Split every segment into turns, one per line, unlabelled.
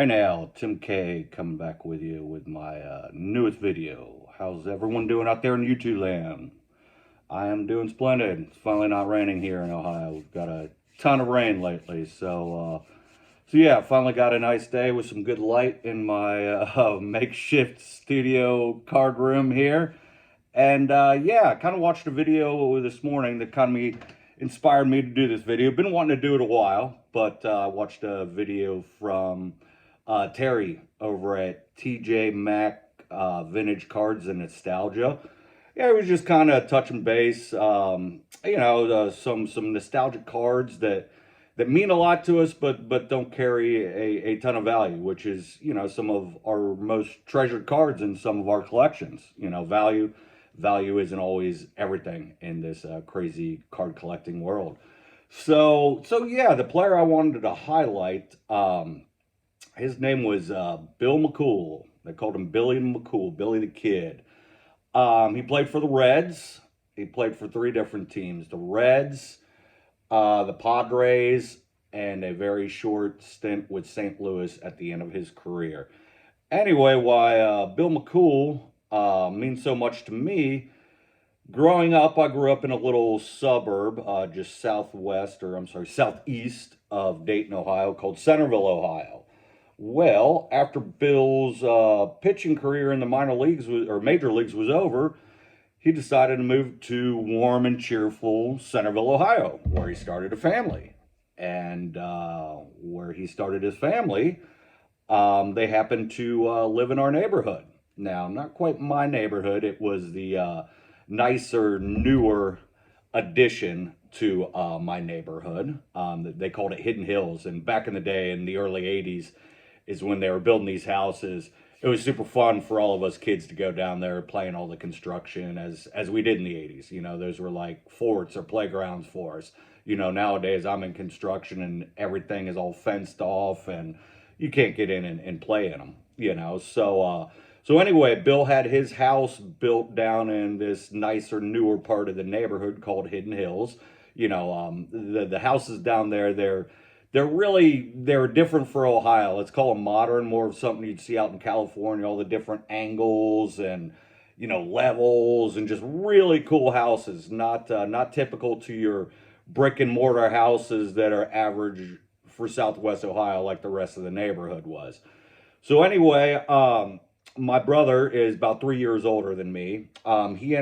Hey now, Tim K coming back with you with my newest video. How's everyone doing out there in YouTube land? I am doing splendid. It's finally not raining here in Ohio. We've got a ton of rain lately, so yeah, finally got a nice day with some good light in my makeshift studio card room here. And yeah, I kind of watched a video this morning that kind of inspired me to do this video. Been wanting to do it a while, but I watched a video from Terry over at TJ Maxx Vintage Cards and Nostalgia. Yeah, it was just kind of touching base. Some nostalgic cards that mean a lot to us, but don't carry a ton of value, which is some of our most treasured cards in some of our collections. Value isn't always everything in this crazy card collecting world. So yeah, the player I wanted to highlight, his name was Bill McCool. They called him Billy McCool, Billy the Kid. He played for the Reds. He played for three different teams: the Reds, the Padres, and a very short stint with St. Louis at the end of his career. Anyway, why Bill McCool means so much to me. Growing up, I grew up in a little suburb just southeast of Dayton, Ohio, called Centerville, Ohio. Well, after Bill's pitching career in the major leagues was over, he decided to move to warm and cheerful Centerville, Ohio, where he started a family. And where he started his family, they happened to live in our neighborhood. Now, not quite my neighborhood. It was the nicer, newer addition to my neighborhood. They called it Hidden Hills. And back in the day, in the early 80s, is when they were building these houses. It was super fun for all of us kids to go down there playing all the construction as we did in the 80s. Those were like forts or playgrounds for us. Nowadays I'm in construction and everything is all fenced off and you can't get in and play in them. So anyway, Bill had his house built down in this nicer, newer part of the neighborhood called Hidden Hills. The houses down there, they're different for Ohio. Let's call them modern, more of something you'd see out in California, all the different angles and levels and just really cool houses. Not typical to your brick and mortar houses that are average for Southwest Ohio like the rest of the neighborhood was. So anyway, my brother is about 3 years older than me. He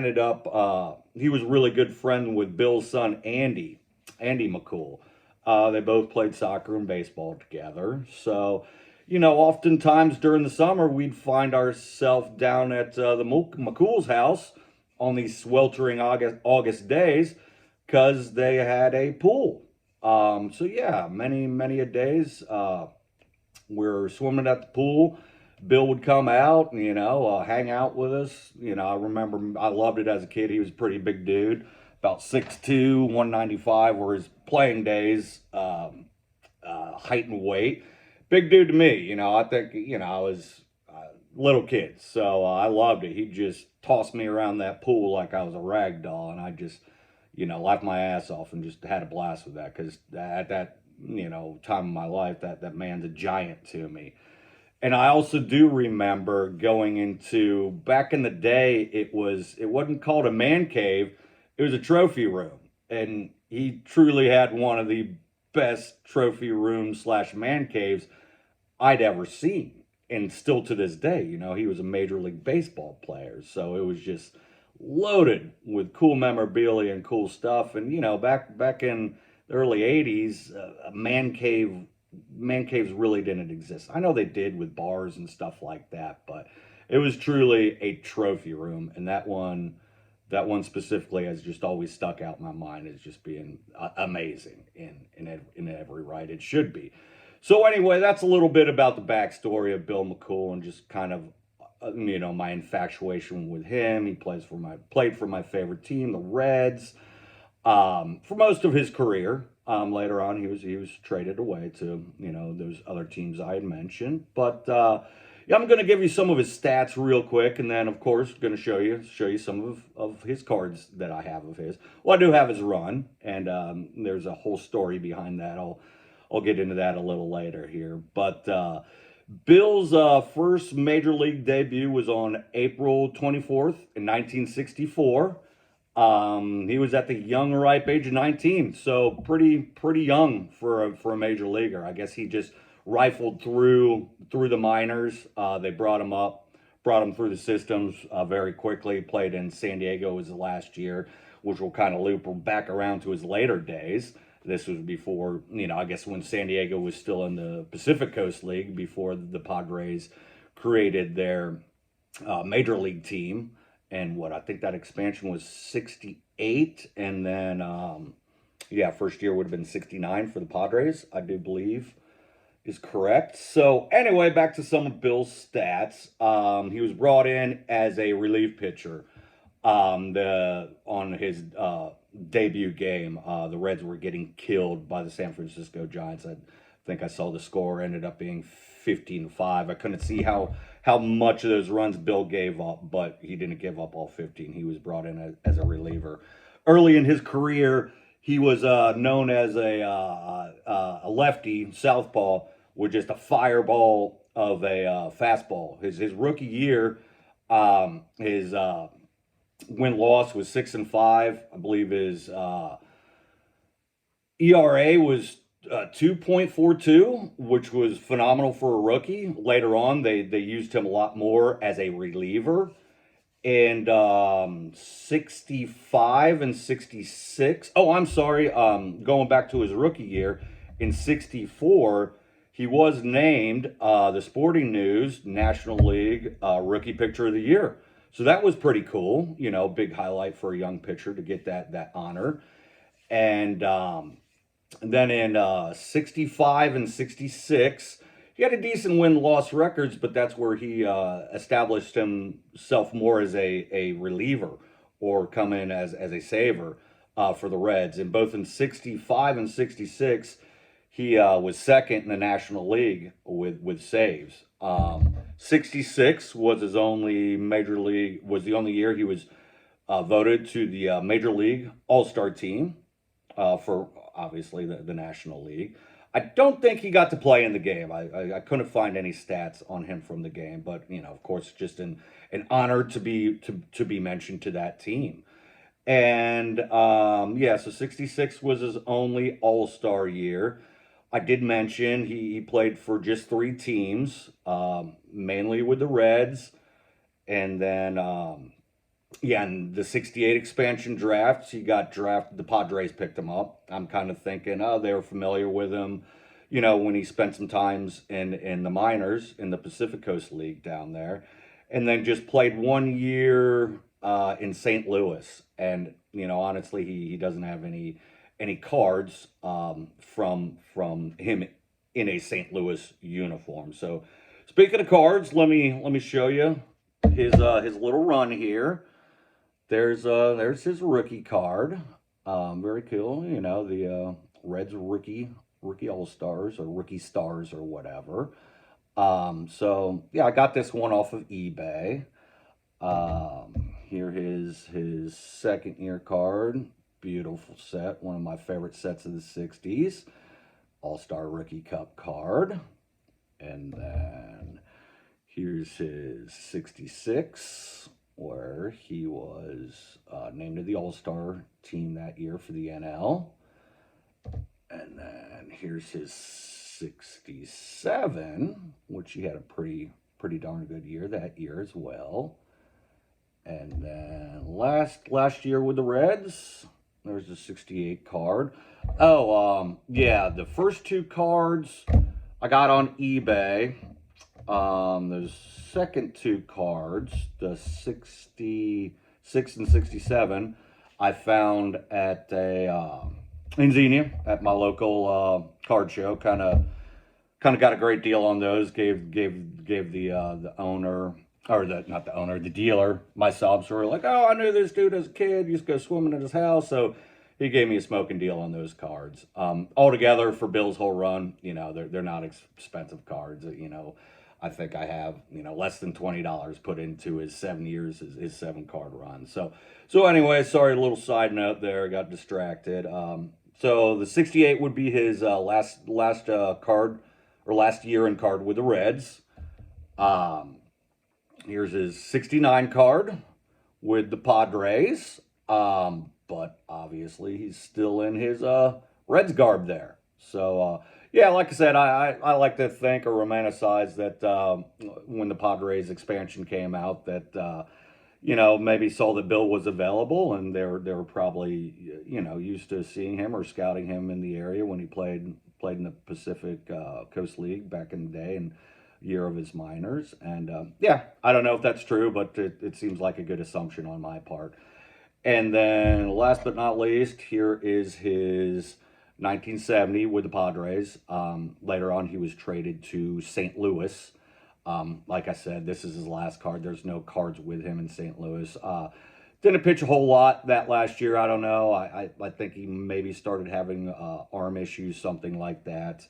was a really good friend with Bill's son, Andy McCool. They both played soccer and baseball together. So, oftentimes during the summer, we'd find ourselves down at the McCool's house on these sweltering August days because they had a pool. So yeah, many a days we're swimming at the pool. Bill would come out and hang out with us. I remember I loved it as a kid. He was a pretty big dude, about 6'2", 195 were his playing days, height and weight. Big dude to me. I think I was a little kid, so I loved it. He just tossed me around that pool like I was a rag doll, and I just laughed my ass off and just had a blast with that because at that time of my life, that man's a giant to me. And I also do remember going into, back in the day, it wasn't called a man cave, it was a trophy room. And he truly had one of the best trophy rooms slash man caves I'd ever seen. And still to this day, he was a Major League Baseball player. So it was just loaded with cool memorabilia and cool stuff. And, back in the early 80s, man caves really didn't exist. I know they did with bars and stuff like that, but it was truly a trophy room. And that one specifically has just always stuck out in my mind as just being amazing in every right it should be. So anyway, that's a little bit about the backstory of Bill McCool and just kind of my infatuation with him. He played for my favorite team, the Reds, for most of his career. Later on, he was traded away to those other teams I had mentioned, but. Yeah, I'm going to give you some of his stats real quick, and then, of course, going to show you some of his cards that I have of his. Well, I do have his run, and there's a whole story behind that. I'll get into that a little later here. But Bill's first major league debut was on April 24th in 1964. He was at the young, ripe age of 19, so pretty young for a major leaguer. I guess he just rifled through the minors. They brought him up, brought him through the systems very quickly. Played in San Diego his last year, which will kind of loop back around to his later days. This was before, I guess when San Diego was still in the Pacific Coast League, before the Padres created their major league team. And what I think that expansion was 68. And then, yeah, first year would have been 69 for the Padres, I do believe is correct. So, anyway, back to some of Bill's stats. He was brought in as a relief pitcher on his debut game. The Reds were getting killed by the San Francisco Giants. I think I saw the score ended up being 15-5. I couldn't see how much of those runs Bill gave up, but he didn't give up all 15. He was brought in as a reliever. Early in his career, he was known as a lefty, southpaw, with just a fireball of a fastball. His rookie year, his win-loss was 6-5. I believe his ERA was 2.42, which was phenomenal for a rookie. Later on, they used him a lot more as a reliever. And 65 and 66. Oh, I'm sorry. Going back to his rookie year, in 64, he was named the Sporting News National League Rookie Pitcher of the Year. So that was pretty cool. Big highlight for a young pitcher to get that honor. And then in 65 and 66, he had a decent win-loss records, but that's where he established himself more as a reliever or come in as a saver for the Reds. And both in 65 and 66, he was second in the National League with saves. 66 was the only year he was voted to the Major League All-Star team for obviously the National League. I don't think he got to play in the game. I couldn't find any stats on him from the game, but of course, just an honor to be mentioned to that team. And yeah, so 66 was his only All-Star year. I did mention he played for just 3 teams, mainly with the Reds, and then yeah, in the 68 expansion drafts, he got drafted. The Padres picked him up. I'm kind of thinking, they were familiar with him, when he spent some times in the minors in the Pacific Coast League down there. And then just played 1 year in St. Louis. And, honestly, he doesn't have any cards from him in a St. Louis uniform. So speaking of cards, let me show you his little run here. There's his rookie card. Very cool. The Reds rookie All-Stars or rookie stars or whatever. So yeah, I got this one off of eBay. Here his second year card. Beautiful set. One of my favorite sets of the 60s. All-Star Rookie Cup card. And then here's his 66, where he was named to the All-Star team that year for the NL. And then here's his 67, which he had a pretty darn good year that year as well. And then last year with the Reds, there's the 68 card. Oh, yeah, the first 2 cards I got on eBay. The second 2 cards, the 66 and 67, I found at in Xenia at my local card show. Kind of got a great deal on those. Gave the owner, or not the owner, the dealer, my sob story. Like, I knew this dude as a kid. Used to go swimming at his house, so he gave me a smoking deal on those cards. Altogether for Bill's whole run, they're not expensive cards. I think I have, less than $20 put into his 7 years, his 7-card run. So anyway, sorry, a little side note there. I got distracted. So the 68 would be his last card or last year in card with the Reds. Um, Here's his 69 card with the Padres. But obviously he's still in his Reds garb there. So yeah, like I said, I like to think or romanticize that when the Padres expansion came out, that maybe saw that Bill was available, and they were probably used to seeing him or scouting him in the area when he played in the Pacific Coast League back in the day and year of his minors. And yeah, I don't know if that's true, but it seems like a good assumption on my part. And then last but not least, here is his 1970 with the Padres. Later on, he was traded to St. Louis. Like I said, this is his last card. There's no cards with him in St. Louis. Didn't pitch a whole lot that last year. I don't know. I think he maybe started having arm issues, something like that.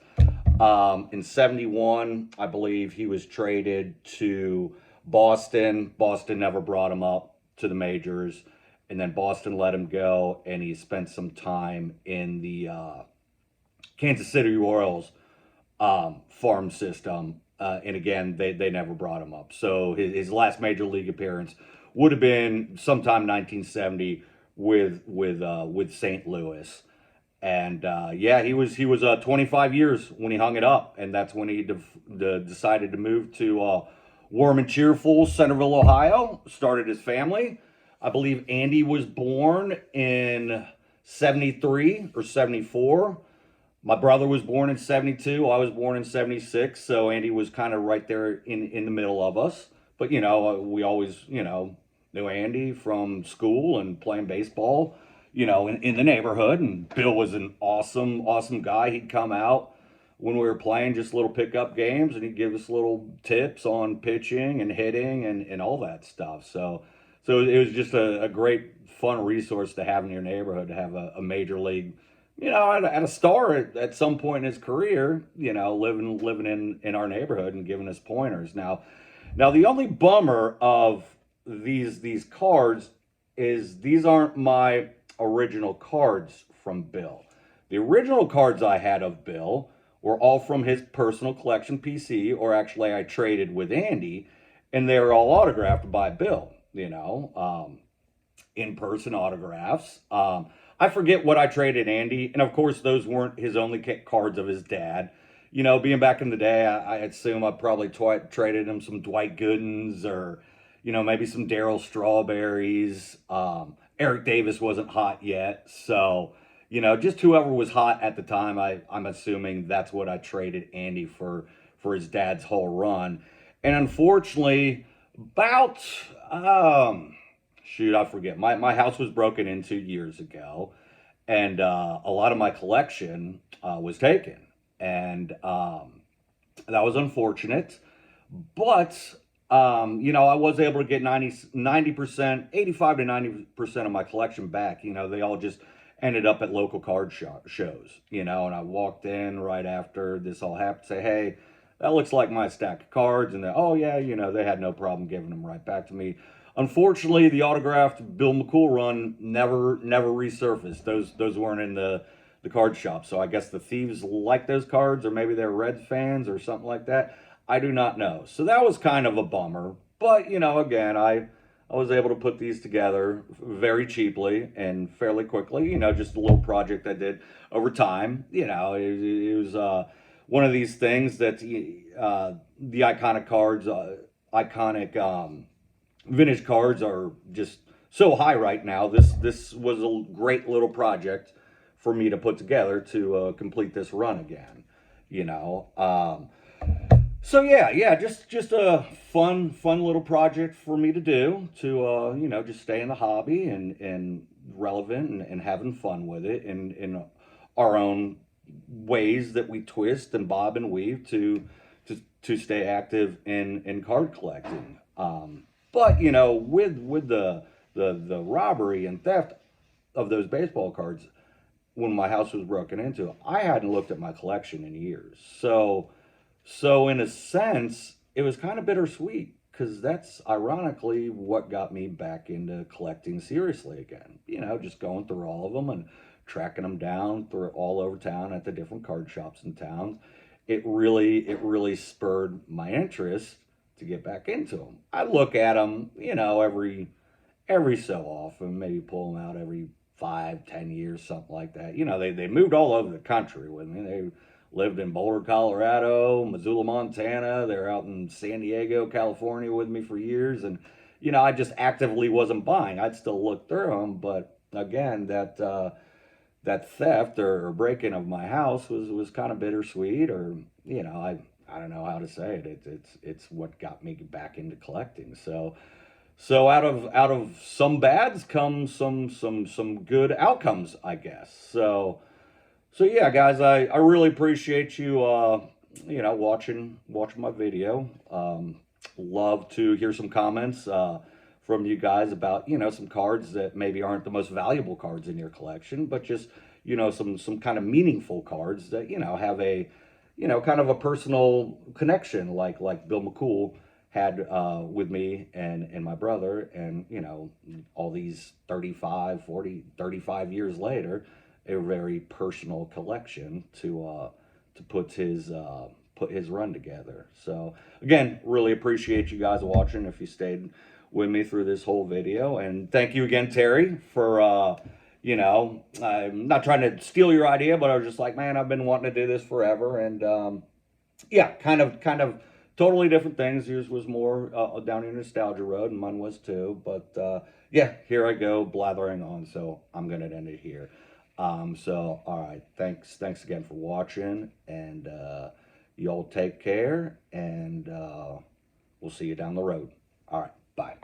In 71, I believe he was traded to Boston. Boston never brought him up to the majors. And then Boston let him go, and he spent some time in the Kansas City Royals farm system. And again, they never brought him up. So his last major league appearance would have been sometime 1970 with St. Louis. And yeah, he was 25 years when he hung it up, and that's when he decided to move to warm and cheerful Centerville, Ohio. Started his family. I believe Andy was born in 73 or 74. My brother was born in 72. I was born in 76. So Andy was kind of right there in the middle of us. But, we always, knew Andy from school and playing baseball, in the neighborhood. And Bill was an awesome, awesome guy. He'd come out when we were playing just little pickup games, and he'd give us little tips on pitching and hitting and all that stuff. So it was just a great, fun resource to have in your neighborhood, to have a major league, at a star at some point in his career, living in our neighborhood and giving us pointers. Now the only bummer of these cards is these aren't my original cards from Bill. The original cards I had of Bill were all from his personal collection PC, or actually I traded with Andy, and they were all autographed by Bill. In-person autographs. I forget what I traded Andy, and of course those weren't his only cards of his dad. Being back in the day, I assume I probably traded him some Dwight Goodens, or maybe some Darryl Strawberries. Eric Davis wasn't hot yet, so just whoever was hot at the time. I'm assuming that's what I traded Andy for his dad's whole run. And unfortunately, about I forget. My house was broken into years ago, and a lot of my collection was taken, and that was unfortunate. But I was able to get 90%, 85 to 90% of my collection back. They all just ended up at local card shows. And I walked in right after this all happened, say, hey, that looks like my stack of cards. And oh yeah, they had no problem giving them right back to me. Unfortunately, the autographed Bill McCool run never resurfaced. Those weren't in the card shop. So I guess the thieves like those cards, or maybe they're Reds fans or something like that. I do not know. So that was kind of a bummer. But, again, I was able to put these together very cheaply and fairly quickly. Just a little project I did over time. It was one of these things that the iconic cards, vintage cards are just so high right now. This was a great little project for me to put together to complete this run again. So yeah, just a fun little project for me to do to just stay in the hobby and relevant and having fun with it in our own ways that we twist and bob and weave to stay active in card collecting. But with the robbery and theft of those baseball cards when my house was broken into, I hadn't looked at my collection in years. So in a sense, it was kind of bittersweet, because that's ironically what got me back into collecting seriously again. Just going through all of them and tracking them down through all over town at the different card shops in town, it really spurred my interest to get back into them. I look at them, every so often, maybe pull them out every 5, 10 years, something like that. They moved all over the country with me. They lived in Boulder, Colorado, Missoula, Montana. They're out in San Diego, California with me for years. And, I just actively wasn't buying. I'd still look through them. But again, that theft or breaking of my house was kind of bittersweet, or, I don't know how to say it. It's what got me back into collecting. So out of some bads come some good outcomes, I guess. So yeah, guys, I really appreciate you watching my video. Love to hear some comments from you guys about some cards that maybe aren't the most valuable cards in your collection, but just some kind of meaningful cards that have a kind of a personal connection, like Bill McCool had with me and my brother, and all these 35, 40, 35 years later, a very personal collection to put his run together. So again, really appreciate you guys watching, if you stayed with me through this whole video. And thank you again, Terry, for I'm not trying to steal your idea, but I was just like, man, I've been wanting to do this forever. And yeah, kind of totally different things. Yours was more down your nostalgia road, and mine was too. But yeah, here I go blathering on, so I'm gonna end it here. So all right, thanks again for watching, and y'all take care, and we'll see you down the road. All right, bye.